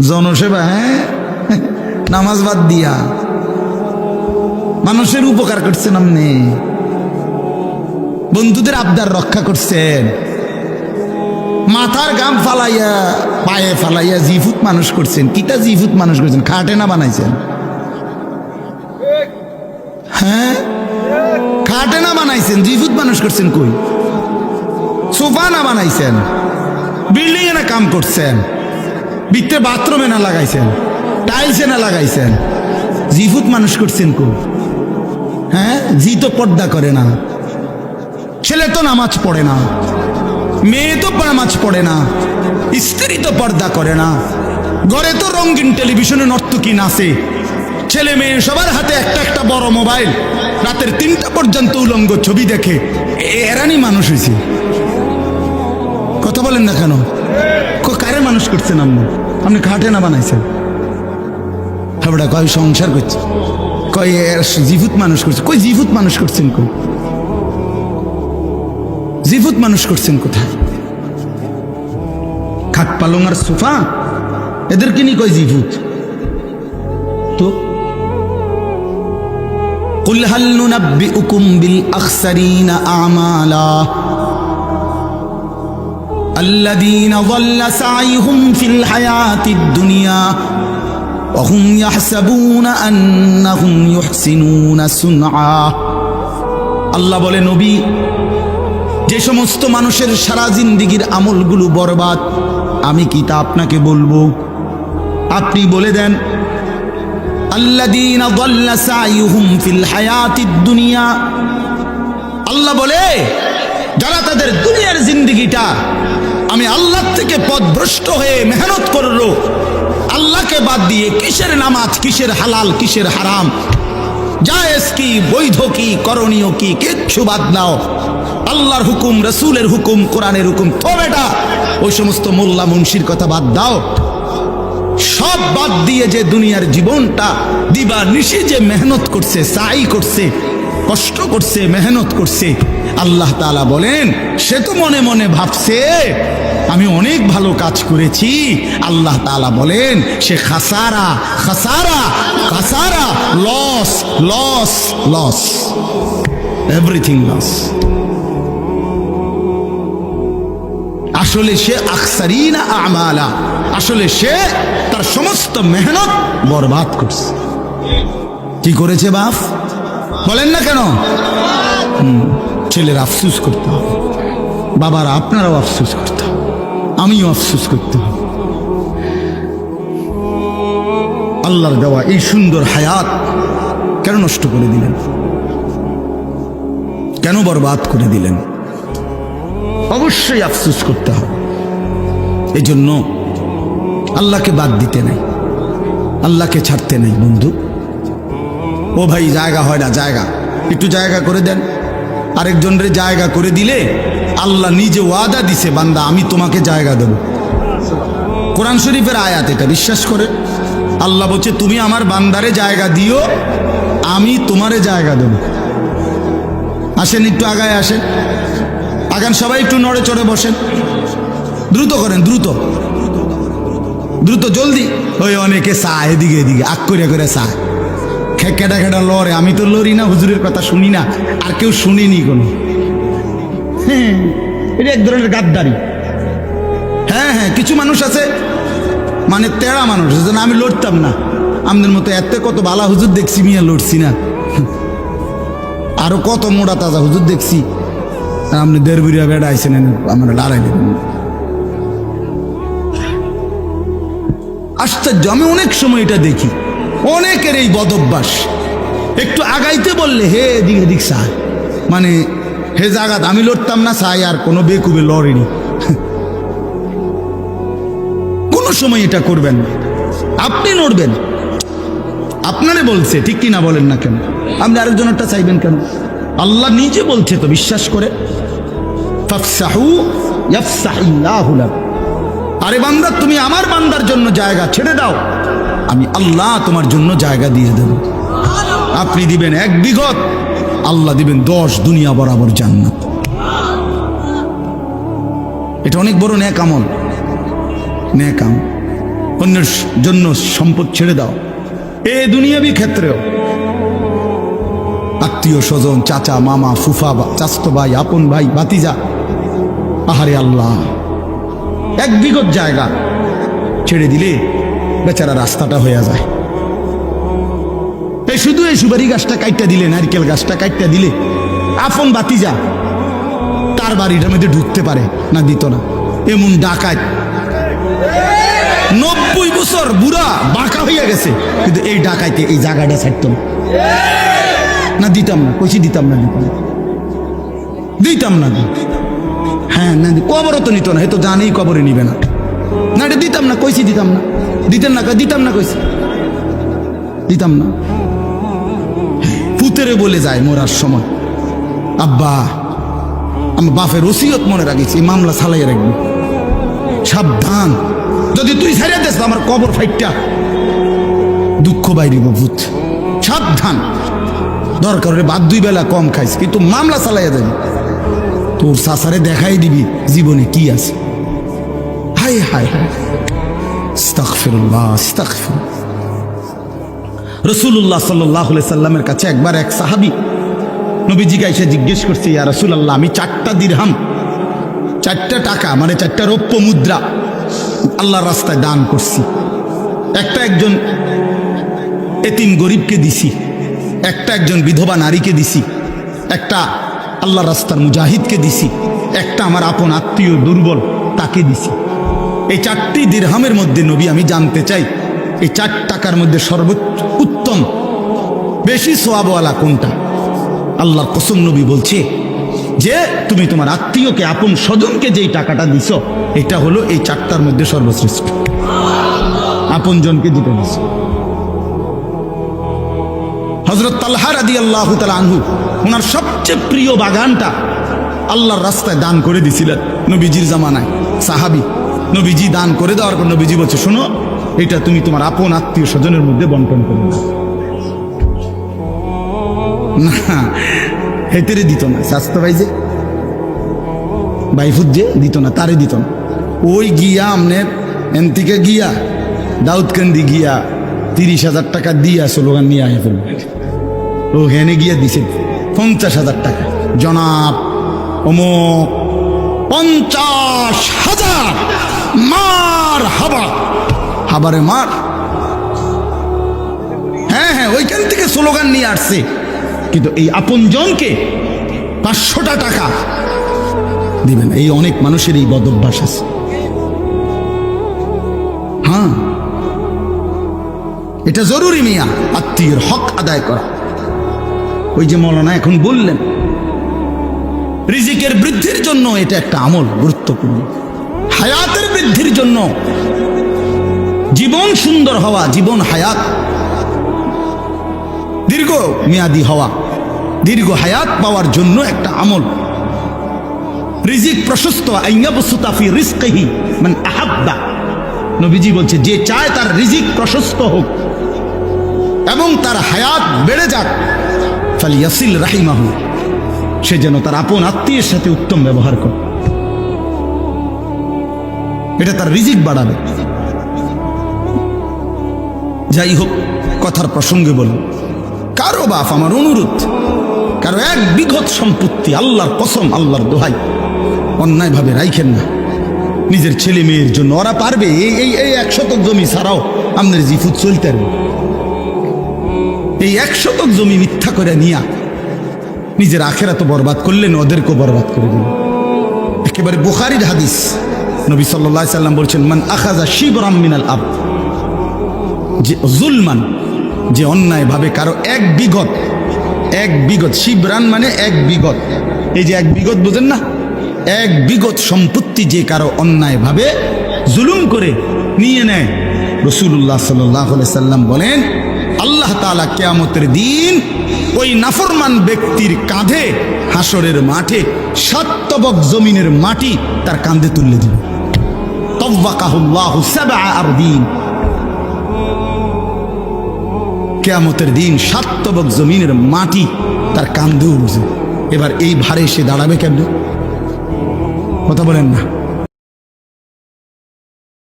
জনসেবা, হ্যাঁ, নামাজ বাদ দিয়া মানুষের উপকার করছেন আপনি, বন্ধুদের আবদার রক্ষা করছেন, মাথার গাম ফালাইয়া পায়ে ফালাইয়া জিফুত মানুষ করছেন। কিটা জিফুত মানুষ করছেন? খাটে না বানাইছেন? হ্যাঁ, খাটে না বানাইছেন, জিফুত মানুষ করছেন। কই সোফা না বানাইছেন? বিল্ডিং এ না কাম করছেন? ভিতরে বাথরুমে না লাগাইছেন? টাইলসে না লাগাইছেন? জিফুত মানুষ করছেন। কই? হ্যাঁ, জি তো পর্দা করে না, ছেলে তো নামাজ পড়ে না, মেয়ে তো নামাজ পড়ে না, স্ত্রী তো পর্দা করে না, ঘরে তো রঙিন টেলিভিশনে নর্তকী নাচে, ছেলে মেয়ে সবার হাতে একটা একটা বড় মোবাইল, রাতের 3টা পর্যন্ত উলঙ্গ ছবি দেখে। এরানি মানুষ হয়েছে? কথা বলেন না কেন? কারে মানুষ করছেন আপনি? আপনি খাটে না বানাইছেন? হাবড়া কয় সংসার করছে, কয় জিফুত মানুষ করছে। কই জিফুত মানুষ করছেন? কই জিফুত মানুষ করছেন? কোথায়? খাট পালং আর সোফা এদেরকে নি কয় জিফুত? তো কুল হাল নুনাব্বিউকুম বিল আখসারিনা আমালা আল্লাযীনা যাল্লা সাইহুম ফিল হায়াতিদ দুনিয়া ওয়া হুম ইয়াহসাবুনা আন্নাহুম ইউহসিনুনা সুনআ। আল্লাহ বলে, নবী, যে সমস্ত মানুষের সারা জিন্দেগির আমলগুলো বরবাদ, আমি কি তা আপনাকে বলবো? আপনি বলে দেন, আল্লাযীনা যাল্লা সাইহুম ফিল হায়াতিদ দুনিয়া। আল্লাহ বলে, যারা তাদের দুনিয়ার জিন্দেগিটা আমি আল্লাহ থেকে পথভ্রষ্ট হয়ে মেহনত করলো, আল্লাহকে বাদ দিয়ে কিসের নামাজ, কিসের হালাল, কিসের হারাম, জায়েজ কি, বৈধ কি, করণীয় কি, কিচ্ছু বাদ নাও, আল্লাহর হুকুম, রসুলের হুকুম, কোরআনের হুকুম, তো বেটা ওই সমস্ত মোল্লা মুন্সির কথা বাদ দাও। সব বাদ দিয়ে যে দুনিয়ার জীবনটা দিবা নিশি যে মেহনত করছে, সাই করছে, কষ্ট করছে, মেহনত করছে, আল্লাহ তাআলা বলেন, সে তো মনে মনে ভাবছে আমি অনেক ভালো কাজ করেছি। আল্লাহ তাআলা বলেন, সে খাসারা খাসারা খাসারা, loss loss loss, everything loss. আসলে সে আখসারিনা আমালা, আসলে সে তার সমস্ত মেহনত বরবাদ করছে। কি করেছে বাপ? বলেন না কেন? ছেলের আফসুস করতে হবে, বাবারা আপনারাও আফসুস করতে হবে, আমিও আফসুস করতে হবে। আল্লাহর দেওয়া এই সুন্দর হায়াত কেন নষ্ট করে দিলেন? কেন বরবাদ করে দিলেন? অবশ্যই আফসোস করতে হবে। এই জন্য আল্লাহকে বাদ দিতে নাই, আল্লাহকে ছাড়তে নাই। বন্ধু, ও ভাই, জায়গা হয় না, জায়গা একটু জায়গা করে দেন। আরেকজনের জায়গা করে দিলে আল্লাহ নিজে ওয়াদা দিছে, বান্দা আমি তোমাকে জায়গা দেব। কোরআন শরীফের আয়াত, এটা বিশ্বাস করে আল্লাহ বলছে, তুমি আমার বান্দারে জায়গা দিও, আমি তোমারে জায়গা দেব। আসেন একটু আগায় আসেন, আগান সবাই, একটু নড়ে চড়ে বসেন, দ্রুত করেন, দ্রুত দ্রুত, জলদি। ওই অনেকে চায় এদিকে এদিকে, আগ করে করে চায়, খেটা খেটা লড়ে। আমি তো লড়ি না, হুজুরের কথা শুনি না, আর কেউ শুনিনি কোনো। হ্যাঁ, এটা এক ধরনের গাদ্দারি। হ্যাঁ হ্যাঁ, কিছু মানুষ আছে মানে তেড়া মানুষ, যেন আমি লড়তাম না, আমাদের মতো এত কত বালা হুজুর দেখছি, মিয়া লড়ছি না। আরো কত মোড়া তাজা হুজুর দেখছি, আপনি দেড় বুড়িয়া বেড়া আইসেন, আমরা লড়াই দেবেন। আশ্চর্য, আমি অনেক সময় এটা দেখি, অনেকের এই বদ অভ্যাস। একটু আগাইতে বললে হে এদিক এদিক চায়, মানে হে জাগাত আমি লড়তাম না চাই, আর কোনো বেকুবে লড়েনি। কোনো সময় এটা করবেন না, আপনি লড়বেন, আপনারে বলছে, ঠিক কিনা বলেন না কেন? আপনি আরেকজনেরটা চাইবেন কেন? আল্লাহ নিজে বলছে তো, বিশ্বাস করে, ফাফসাহু ইয়াফসাহিল্লাহু লাক। আরে বান্দা, তুমি আমার বান্দার জন্য জায়গা ছেড়ে দাও, আমি আল্লাহ তোমার জন্য জায়গা দিয়ে দেব। আপনি দিবেন 1 বিঘত, আল্লাহ দিবেন 10 দুনিয়া বরাবর জান্নাত। এটা অনেক বড় নেক আমল, নেক আমল। অন্যের জন্য সম্পদ ছেড়ে দাও। এ দুনিয়াবি ক্ষেত্রেও আত্মীয় স্বজন, চাচা, মামা, ফুফা, চাচতো ভাই, আপন ভাই, ভাতিজা, আহারে আল্লাহ, 1 বিঘত জায়গা ছেড়ে দিলে বেচারা রাস্তাটা হয়ে যায়। এই শুধু এই সুপারি গাছটা কাইটটা দিলে, নারকেল গাছটা কাইটটা দিলে আপন ভাতিজা তার বাড়িটার মধ্যে ঢুকতে পারে না, দিত না। এমন ডাকাত 90 বছর বুড়া বাঁকা হইয়া গেছে, কিন্তু এই ডাকাইতে এই জায়গাটা ছাড়ত না, দিতাম না, কইছি দিতাম না, দিতাম না। হ্যাঁ না, কবরও তো নিত না, এ তো জানেই কবরে নিবে না, না এটা দিতাম না, কইছি দিতাম না, দিতেন না, দিতাম না, কইছি দিতাম না। পুতেরে বলে যায় মরার সময়, আব্বা আমার বাপের ওসিয়ত মনে রাখিস, এই মামলা চালাইয়া রাখবি, সাবধান, যদি তুই ছাড়িয়ে দিস আমার কবর ফাইটটা দুঃখ বাইরিব ভূত, সাবধান। দরকার হলে বাদ 2 বেলা কম খাইস, কিন্তু মামলা চালাইয়া যাবি, তোর সাসারে দেখাই দিবি জীবনে কি আছে। হায় হায় হায়, আস্তাগফিরুল্লাহ, আস্তাগফিরুল্লাহ। রাসূলুল্লাহ সাল্লাল্লাহু আলাইহি সাল্লামের কাছে একবার এক সাহাবী নবীজিকে এসে জিজ্ঞেস করছে, ইয়া রাসূলুল্লাহ, আমি 4টা দিরহাম, 4টা টাকা মানে 4টা রৌপ্য মুদ্রা আল্লাহর রাস্তায় দান করছি। একটা একজন এতিম গরিবকে দিছি, একটা একজন বিধবা নারীকে দিছি, একটা আল্লাহর রাস্তার মুজাহিদকে দিছি, একটা আমার আপন আত্মীয় দুর্বল তাকে দিছি। এই 4টি দিরহামের মধ্যে নবী আমি জানতে চাই, এই 4 টাকার মধ্যে সর্বোচ্চ উত্তম বেশি সওয়াবওয়ালা কোনটা? আল্লাহর কসম নবী বলছে যে তুমি তোমার আত্মীয়কে, আপন স্বজনকে যেই টাকাটা দিছ, এটা হলো এই 4টার মধ্যে সর্বশ্রেষ্ঠ। আপন জনকে দিতে দিছ। হযরত তালহা রাদিয়াল্লাহু তাআলা আনহু ওনার সবচেয়ে প্রিয় বাগানটা আল্লাহর রাস্তায় দান করে দিছিলেন নবীজির জামানায়। সাহাবী, নবীজি দান করে দেওয়ার পর নবীজি বলছে, শোনো, এটা তুমি তোমার আপন আত্মীয় স্বজনের মধ্যে বন্টন করে দাও। না, হেতেরে দিত না, স্বাস্থ্য ভাই যে বাইফুদ যে দিত না, তারে দিত না। ওই গিয়া আমনের এন থেকে গিয়া দাউদকান্দি গিয়া 30,000 টাকা দিয়া স্লোগান নিয়ে আয় ফেলবে। ও হেনে গিয়া দিছে 50,000 টাকা, জনাব অমুক 50,000 মার হাবা, হাবারে মার। হ্যাঁ হ্যাঁ, ওইখান থেকে স্লোগান নিয়ে আসছে, কিন্তু এই আপন জনকে 500টা টাকা দিবেন। এই অনেক মানুষের এই বদ অভ্যাস আছে। হ্যাঁ, এটা জরুরি মিয়া, আত্মীয়ের হক আদায় করা। ওই যে মৌলানা এখন বললেন, রিজিকের বৃদ্ধির জন্য এটা একটা আমল গুরুত্বপূর্ণ, হায়াতের বৃদ্ধির জন্য, জীবন সুন্দর হওয়া, জীবন হায়াত দীর্ঘ মেয়াদি হওয়া, দীর্ঘ হায়াত পাওয়ার জন্য একটা আমল। রিজিক প্রশস্ত, আইয়াবসুতা ফি রিজকিহি মান আহাব্বা। নবীজি বলছে, যে চায় তার রিজিক প্রশস্ত হোক এবং তার হায়াত বেড়ে যাক, ফালিয়াসিল রাহিমাহু, সে যেন তার আপন আত্মীয়ের সাথে উত্তম ব্যবহার করে, এটা তার রিজিক বাড়াবে। যাই হোক, কথার প্রসঙ্গে বল, কারো বাপ, আমার অনুরোধ, কারো 1 বিঘত সম্পত্তি, আল্লাহর কসম, আল্লাহর দোহাই, অন্যায় ভাবে রাইখেন না নিজের ছেলে মেয়ের জন্য। ওরা পারবে, এই 1 শতক জমি ছাড়াও আমাদের জিফুত চলতে পারবে। এই 1 শতক জমি মিথ্যা করে নিয়া নিজের আখেরাত বরবাদ করলেন, ওদেরকেও বরবাদ করে দিলেন। একেবারে বুখারীর হাদিস, নবী সাল্লাল্লাহু আলাইহি সাল্লাম বলছেন, মান আখাযা শিবরাম মিনাল আব, যে জুলমান, যে অন্যায় ভাবে কারো 1 বিঘত, শিবরান মানে 1 বিঘত, এই যে 1 বিঘত বুঝেন না, 1 বিঘত সম্পত্তি যে কারো অন্যায় ভাবে জুলুম করে নিয়ে নেয়, রাসূলুল্লাহ সাল্লাল্লাহু আলাইহি সাল্লাম বলেন, আল্লাহ তাআলা কিয়ামতের দিন ওই নাফরমান ব্যক্তির কাঁধে হাসরের মাঠে 7 তবক জমিনের মাটি তার কাঁধে তুলে দিবে। তাওয়াকাহুল্লাহু 7 আরদিন, কিয়ামতের দিন 7 তবক জমিনের মাটি তার কাঁধে উঠবে। এবার এই ভারে সে দাঁড়াবে কেমনে? কথা বলেন না।